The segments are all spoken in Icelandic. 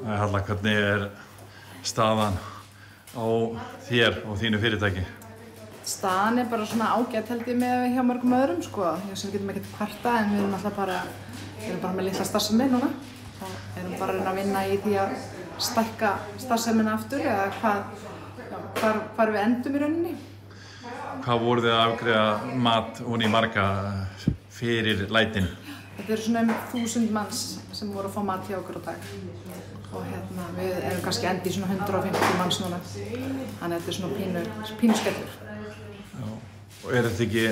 Halla, hvernig staðan á þér og þínu fyrirtæki? Staðan bara svona ágætt held ég með hjá mörgum öðrum sko. Við getum ekkert kvarta en við erum alltaf bara með litla starfsemi núna og erum bara að reyna að vinna í því að stækka starfsemina aftur eða hvar við endum í rauninni. Hvað voruð þið að afgreiða mat og í marga fyrir lætin? Þetta eru svona 1000 manns sem voru að fá mat hjá okkur á dag og við erum kannski endi í svona 150 manns núna þannig að þetta er svona pínu skellur. Já. Og þetta ekki,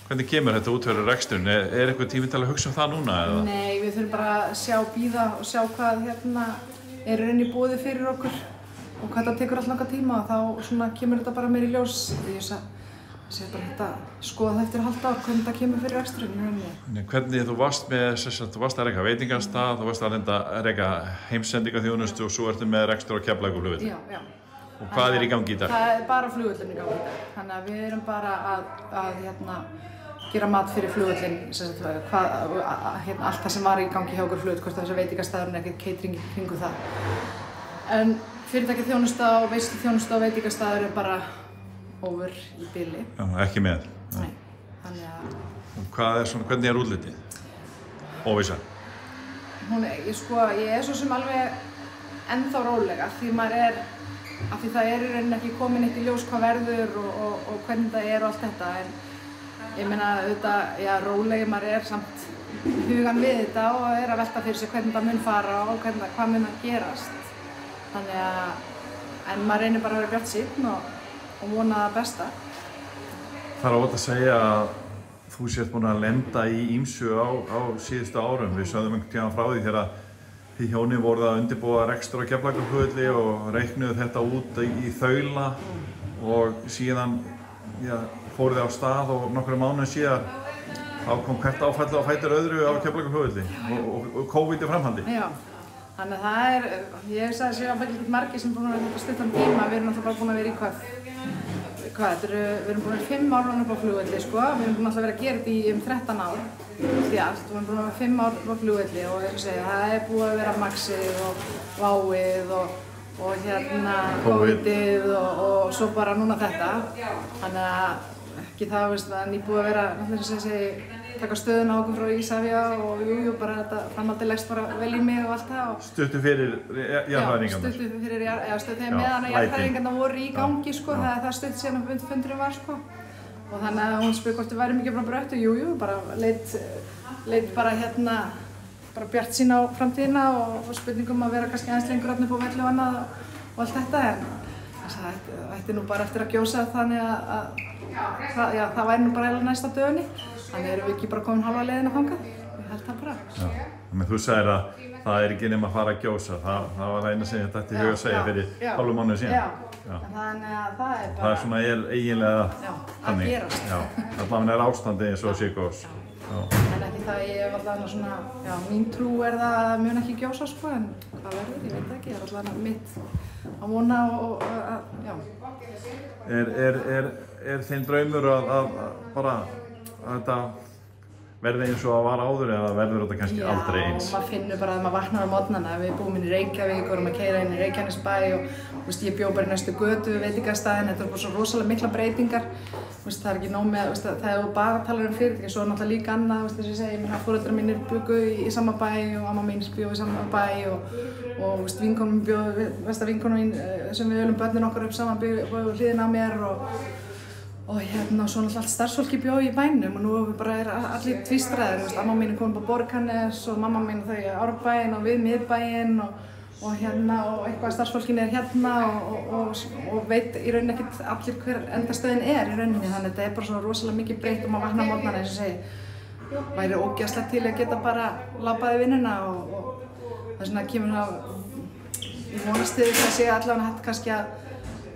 hvernig kemur þetta út fyrir reksturinn? Er eitthvað tími til að hugsa um það núna? Eða? Nei, við þurfum bara að bíða og sjá hvað er í boði fyrir okkur og hvað það tekur alltaf tíma og þá svona kemur þetta bara meira í ljós. Ég bara þetta skoða það eftir hálft ár hvernig það kemur fyrir reksturinn. Hvernig þú varst að reka veitingastað, þú varst að reka heimsendingaþjónustu og svo ertu með rekstur á Keflavíkurflugvelli. Já. Og hvað í gangi í dag? Það bara flugvöllin í gangi í dag. Þannig að við erum bara að gera mat fyrir flugvöllin, allt það sem var í gangi hjá okkur flugvöll, hvort þessi veitingastaðurinn ekkert catering í kringu það. En fyrirtækið þjónusta og veisluþjónusta og veitingastaður er bara over í bili. Já, ekki með? Nei. Þannig að... Hvernig er útlitið? Óvissa? Ég er svo sem alveg ennþá róleg af því það er í rauninni ekki komin eitt í ljós hvað verður og hvernig það er og allt þetta en ég meina auðvitað, róleg maður er samt hugan við þetta og er að velta fyrir sig hvernig það mun fara og hvað mun að gerast. Þannig að en maður reynir bara að vera bjartsýnn og vona það besta. Það er óvægt að segja að þú sért búin að lenda í ýmsu á síðustu árum. Við sögðum einhvern tímann frá því þegar þið hjónin voruð að undirbúa rekstur á Keflavíkurflugvelli og reiknuðu þetta út í þaula og síðan fóruð þið á stað og nokkrum mánuðum síðar þá kom hvert áfallið á fætur öðru á Keflavíkurflugvelli og COVID í framhaldi. Já, þannig að ég sagði sér áfæll ekki margir sem búin að vera stuttan tíma, við erum alltaf bara búin að vera í við erum búin að vera 5 ár upp á flugvelli sko, við erum búin að vera að gera þetta í 13 ár því allt, við erum búin að vera 5 ár upp á flugvelli og það er búið að vera Maxið og Váið og COVIDið og svo bara núna þetta, þannig að ekki það að nýbúið að vera taka stöðuna á okkur frá Ísafja og bara þetta framhaldið leggst bara vel í mig og allt það. Stuttu fyrir jarðhræringarnar? Já, stuttu fyrir jarðhræringarnar, meðan jarðhræringarnar voru í gangi sko, það stutt síðan fundurinn var sko. Og þannig að hún spurði hvort við værum ekki bara brött og bara leit bara bjartsýn á framtíðina og spurningum að vera kannski aðeins lengur upp á velli og annað og allt þetta en það ætti nú bara eftir að gjósa þannig að það væri nú bara eiginlega næst á dögunni. Þannig erum við ekki bara komin halva leiðina þangað, ég held það bara. Já, þannig þú sagðir að það ekki nema að fara að gjósa, það var það eina sem ég dætti í hug að segja fyrir hálfum mánuði síðan. Já, þannig að það er bara... Það er svona eiginlega að gerast. Já, allavega ástandið eins og gós. En ekki það ég hef allavega svona, mín trú það að mun ekki gjósa sko, en hvað verður, ég veit ekki, það er allavega mitt að vona og Er þinn draumur að bara að þetta verði eins og það var áður eða verður þetta kannski aldrei eins? Já, maður finnur bara að maður vaknar á morgnana. Við búum inn í Reykjavík og erum að keyra inn í Reykjanesbæ og ég bjó bara í næstu götu við veitingastaðinn. Þetta bara svo rosalega mikla breytingar. Það er ekki nóg með, það er bara að tala fyrirtæki, svo er náttúrulega líka annað, þess að ég segi, foreldrar mínir bjuggu í sama bæ og amma mín bjó í sama bæ og vinkonum bjó, besta vinkonum mín sem við ölum börnin okkar upp saman bjó hliðina á mér og svo náttúrulega allt starfsfólki bjó í bænum og nú bara allir tvístraðir, amma mín er komin á Borgarnes og mamma mín þau í Árbæinn og við miðbæinn og eitthvað starfsfólkin er og veit í rauninni ekkert allir hver endastöðin er í rauninni þannig að þetta er bara svo rosalega mikið breytt og maður vaknar á morgnana eins og segi væri ógeðslegt til að geta bara labbaði vinnuna og það er svona kemur ég vonast til þess að sé allavega hægt kannski að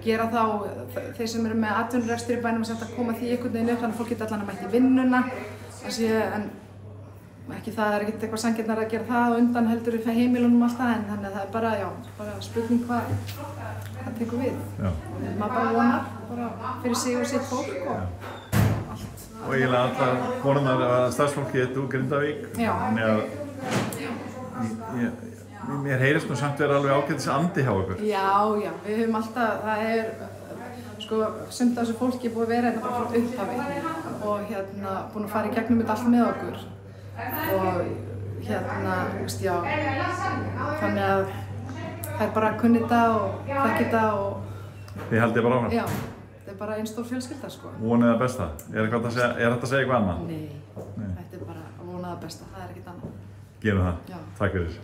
gera þá þeir sem eru með atvinnurekstur í bænum að setja að koma því einhvern veginn upp þannig að fólk geta allavega mætt í vinnuna en ekki það er ekkert eitthvað sanngjarnara að gera það og undan heldur við heimilunum alltaf en þannig að það er bara spurning hvað tekur við. Maður bara vonar bara fyrir sig og sitt fólk og allt. Og eiginlega allar konurnar að starfsfólki úr Grindavík. Já. Þannig að mér heyrist nú samt vera alveg ágætis andi hjá ykkur. Já, við höfum alltaf, það sko, sumt af þessu fólki búið að vera hérna bara frá upphafi og búin að fara í gegnum þetta allt með okkur og já, þannig að það er bara að kunni þetta og þekki þetta og Þið haldið bara áfram? Já, þetta er bara einn stór fjölskylda, sko. Vonið það besta? Er þetta að segja eitthvað annað? Nei, þetta er bara að vona það besta, það er ekkert annað. Gerum það. Já. Takk fyrir.